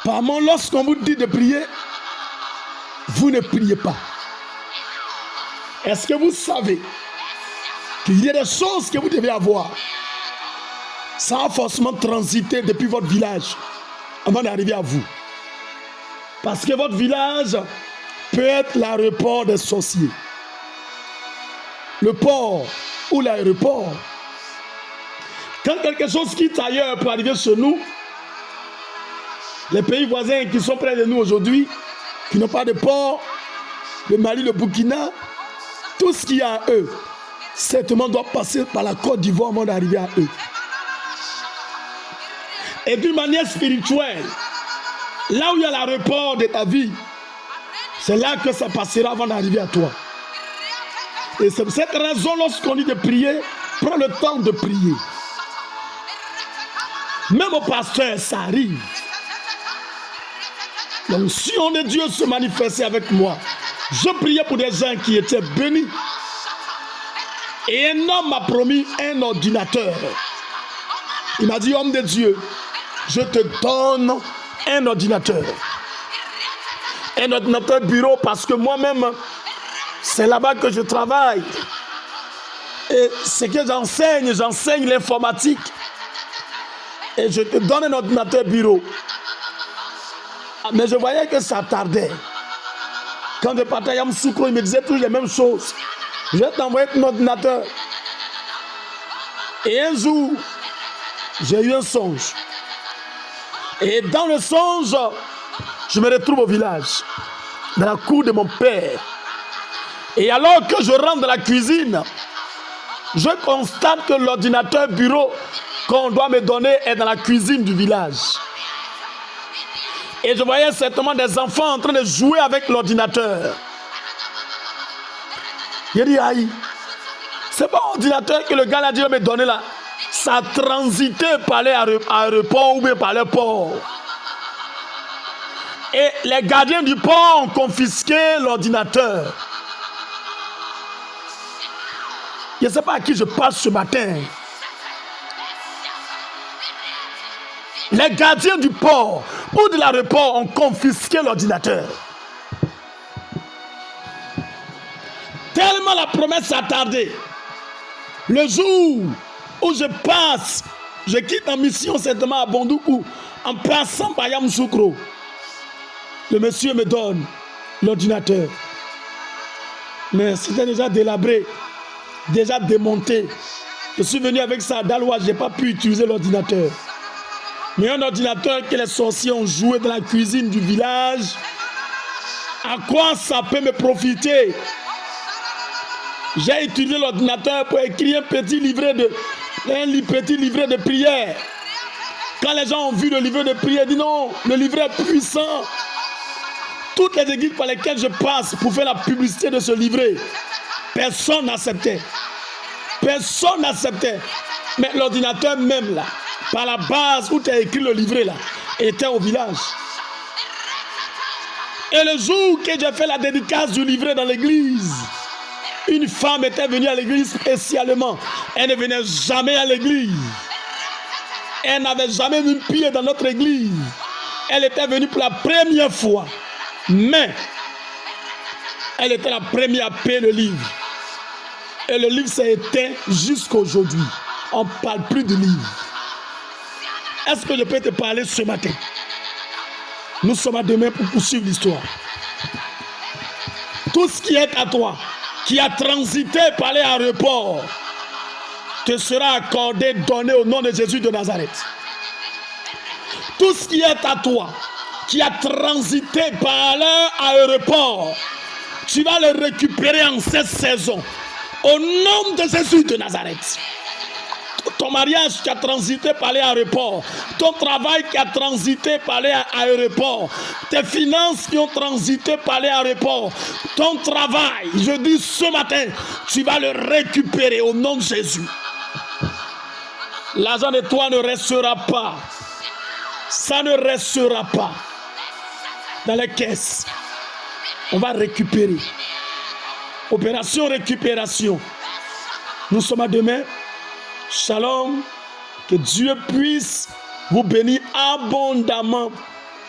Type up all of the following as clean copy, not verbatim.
Apparemment, lorsqu'on vous dit de prier, vous ne priez pas. Est-ce que vous savez qu'il y a des choses que vous devez avoir sans forcément transiter depuis votre village avant d'arriver à vous? Parce que votre village peut être l'aéroport des sorciers. Le port ou l'aéroport. Quand quelque chose quitte ailleurs pour arriver chez nous, les pays voisins qui sont près de nous aujourd'hui, qui n'ont pas de port, le Mali, le Burkina, tout ce qu'il y a à eux, certainement doit passer par la Côte d'Ivoire avant d'arriver à eux. Et d'une manière spirituelle, là où il y a l'aéroport de ta vie, c'est là que ça passera avant d'arriver à toi. Et c'est pour cette raison, lorsqu'on dit de prier, prends le temps de prier. Même au pasteur, ça arrive. Donc si on est Dieu se manifestait avec moi, je priais pour des gens qui étaient bénis. Et un homme m'a promis un ordinateur. Il m'a dit, homme de Dieu, je te donne un ordinateur. Un ordinateur bureau parce que moi-même, c'est là-bas que je travaille. Et ce que j'enseigne l'informatique. Et je te donne un ordinateur bureau. Mais je voyais que ça tardait. Quand le patron Yamoussoukro, il me disait toujours les mêmes choses. Je vais t'envoyer ton ordinateur. Et un jour, j'ai eu un songe. Et dans le songe, je me retrouve au village, dans la cour de mon père. Et alors que je rentre dans la cuisine, je constate que l'ordinateur bureau qu'on doit me donner est dans la cuisine du village. Et je voyais certainement des enfants en train de jouer avec l'ordinateur. Il a dit, aïe, c'est pas l'ordinateur que le gars a dit de me donner là. Ça transitait par l'aéroport ou bien par le port. Et les gardiens du port ont confisqué l'ordinateur. Je ne sais pas à qui je parle ce matin. Les gardiens du port ou de l'aéroport ont confisqué l'ordinateur. Tellement la promesse a tardé. Le jour où je passe, je quitte en mission certainement à Bondoukou, en passant par Yamoussoukro, le monsieur me donne l'ordinateur. Mais c'était déjà délabré, déjà démonté. Je suis venu avec ça à Daloa, je n'ai pas pu utiliser l'ordinateur. Mais un ordinateur que les sorciers ont joué dans la cuisine du village, à quoi ça peut me profiter? J'ai utilisé l'ordinateur pour écrire un petit livret de prière. Quand les gens ont vu le livret de prière, ils disent non, le livret est puissant. Toutes les églises par lesquelles je passe pour faire la publicité de ce livret, personne n'acceptait. Personne n'acceptait. Mais l'ordinateur même là, par la base où tu as écrit le livret là, était au village. Et le jour que j'ai fait la dédicace du livret dans l'église, une femme était venue à l'église spécialement. Elle ne venait jamais à l'église. Elle n'avait jamais mis pied dans notre église. Elle était venue pour la première fois. Mais elle était la première à payer le livre. Et le livre s'est éteint jusqu'à aujourd'hui. On ne parle plus du livre. Est-ce que je peux te parler ce matin? Nous sommes à demain pour poursuivre l'histoire. Tout ce qui est à toi, qui a transité par les aéroports, te sera accordé, donné au nom de Jésus de Nazareth. Tout ce qui est à toi, qui a transité par l'aéroport, tu vas le récupérer en cette saison. Au nom de Jésus de Nazareth. Ton mariage qui a transité par l'aéroport, ton travail qui a transité par l'aéroport, tes finances qui ont transité par l'aéroport, ton travail, je dis ce matin, tu vas le récupérer au nom de Jésus. L'argent de toi ne restera pas. Ça ne restera pas dans les caisses. On va récupérer. Opération récupération. Nous sommes à demain. Shalom. Que Dieu puisse vous bénir abondamment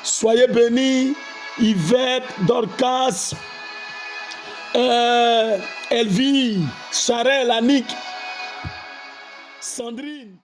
Soyez bénis. Yvette, Dorcas, Elvie, Charel, Annick, Sandrine.